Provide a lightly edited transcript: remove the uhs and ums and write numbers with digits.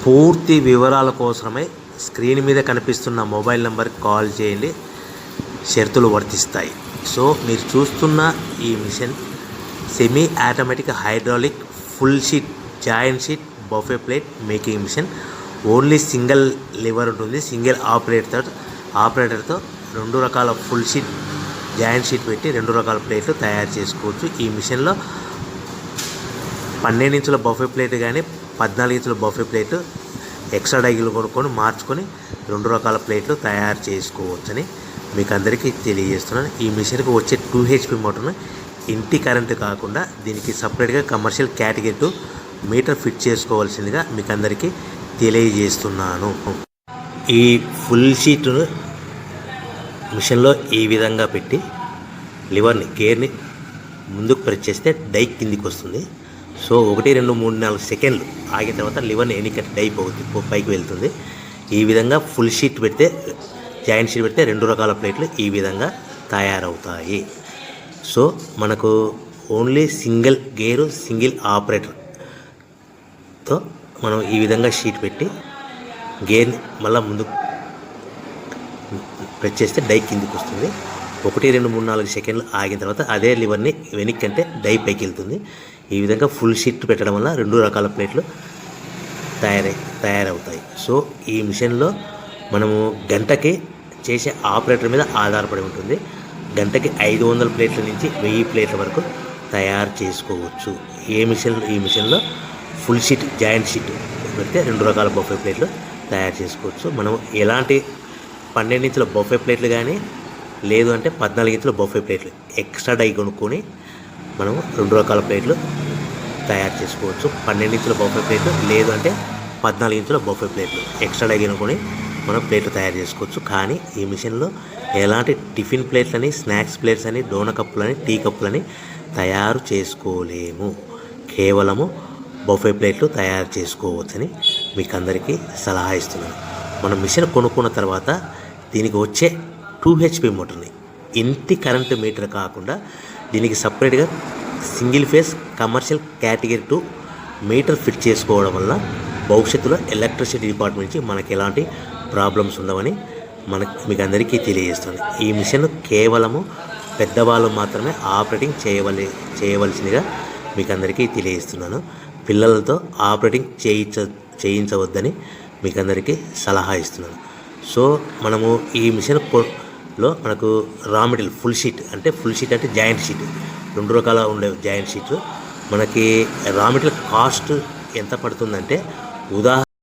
పూర్తి వివరాల కోసమై స్క్రీన్ మీద కనిపిస్తున్న మొబైల్ నెంబర్కి కాల్ చేయండి. షరతులు వర్తిస్తాయి. సో మీరు చూస్తున్న ఈ machine semi automatic hydraulic full sheet joint sheet buffet plate making machine. Only single lever ఉంటుంది. సింగిల్ ఆపరేటర్తో 2 రకాల ఫుల్ షీట్ జాయింట్ షీట్ పెట్టి 2 రకాల ప్లేట్లు తయారు చేసుకోవచ్చు. ఈ మిషన్లో 12 ఇంచుల బఫే ప్లేట్ కానీ 14 ఇంచుల బఫే ప్లేట్ ఎక్స్ట్రా డైలు కొనుక్కొని మార్చుకొని 2 రకాల ప్లేట్లు తయారు చేసుకోవచ్చని మీకు అందరికీ తెలియజేస్తున్నాను. ఈ మిషన్కి వచ్చే 2 HP మోటార్ను ఇంటి కరెంటు కాకుండా దీనికి సపరేట్గా కమర్షియల్ కేటగిరీ 2 మీటర్ ఫిట్ చేసుకోవాల్సిందిగా మీకు అందరికీ తెలియజేస్తున్నాను. ఈ ఫుల్ షీట్ను మిషన్లో ఈ విధంగా పెట్టి గేర్ని ముందుకు ప్రెస్ చేస్తే డై కిందికి వస్తుంది. సో 1 2 3 4 సెకండ్లు ఆగిన తర్వాత లివర్ని ఎన్నికట్ డై పైకి వెళ్తుంది. ఈ విధంగా ఫుల్ షీట్ పెడితే జాయింట్ షీట్ పెడితే 2 రకాల ప్లేట్లు ఈ విధంగా తయారవుతాయి. సో మనకు ఓన్లీ సింగిల్ గేరు సింగిల్ ఆపరేటర్తో మనం ఈ విధంగా షీట్ పెట్టి గేర్ని మళ్ళీ ముందుకు ప్రెస్ చేస్తే డై కిందికి వస్తుంది. 1 2 3 4 సెకండ్లు ఆగిన తర్వాత అదే లివర్ని వెనక్కి అంటే డై పైకి వెళ్తుంది. ఈ విధంగా ఫుల్ షీట్ పెట్టడం వల్ల 2 రకాల ప్లేట్లు తయారవుతాయి. సో ఈ మిషన్లో మనము గంటకి చేసే ఆపరేటర్ మీద ఆధారపడి ఉంటుంది. గంటకి 500 ప్లేట్ల నుంచి 1000 ప్లేట్ల వరకు తయారు చేసుకోవచ్చు. ఈ మిషన్లో ఫుల్ షీట్ జాయింట్ షీట్ పెడితే 2 రకాల బఫే ప్లేట్లు తయారు చేసుకోవచ్చు. మనం ఎలాంటి 12 ఇంచుల బఫే ప్లేట్లు కానీ లేదు అంటే 14 ఇంచుల బఫే ప్లేట్లు ఎక్స్ట్రా డై కొనుక్కొని మనం 2 రకాల ప్లేట్లు తయారు చేసుకోవచ్చు. 12 ఇంచుల బఫే ప్లేట్లు లేదు అంటే 14 ఇంచుల బఫే ప్లేట్లు ఎక్స్ట్రా డై కొనుక్కొని మనం ప్లేట్లు తయారు చేసుకోవచ్చు. కానీ ఈ మిషన్లో ఎలాంటి టిఫిన్ ప్లేట్లని స్నాక్స్ ప్లేట్స్ అని డోన కప్పులని టీ కప్పులని తయారు చేసుకోలేము. కేవలము బఫే ప్లేట్లు తయారు చేసుకోవచ్చని మీకు అందరికీ సలహా ఇస్తున్నాను. మనం మిషన్ కొనుక్కున్న తర్వాత దీనికి వచ్చే 2 HP మోటార్ని ఇంటి కరెంటు మీటర్ కాకుండా దీనికి సపరేట్గా single phase commercial category 2 metre fit చేసుకోవడం వల్ల భవిష్యత్తులో ఎలక్ట్రిసిటీ డిపార్ట్మెంట్ నుంచి మనకి ఎలాంటి ప్రాబ్లమ్స్ ఉండవని మీకు అందరికీ తెలియజేస్తుంది. ఈ మిషన్ కేవలము పెద్దవాళ్ళు మాత్రమే ఆపరేటింగ్ చేయవలసిందిగా మీకు అందరికీ తెలియజేస్తున్నాను. పిల్లలతో ఆపరేటింగ్ చేయించవద్దని మీకు అందరికీ సలహా ఇస్తున్నాను. సో మనము ఈ మిషన్లో మనకు రా మెటీరియల్ ఫుల్ షీట్ అంటే జాయింట్ షీట్ 2 రకాల ఉండే జాయింట్ షీట్లు మనకి రా మెటీరియల్ కాస్ట్ ఎంత పడుతుందంటే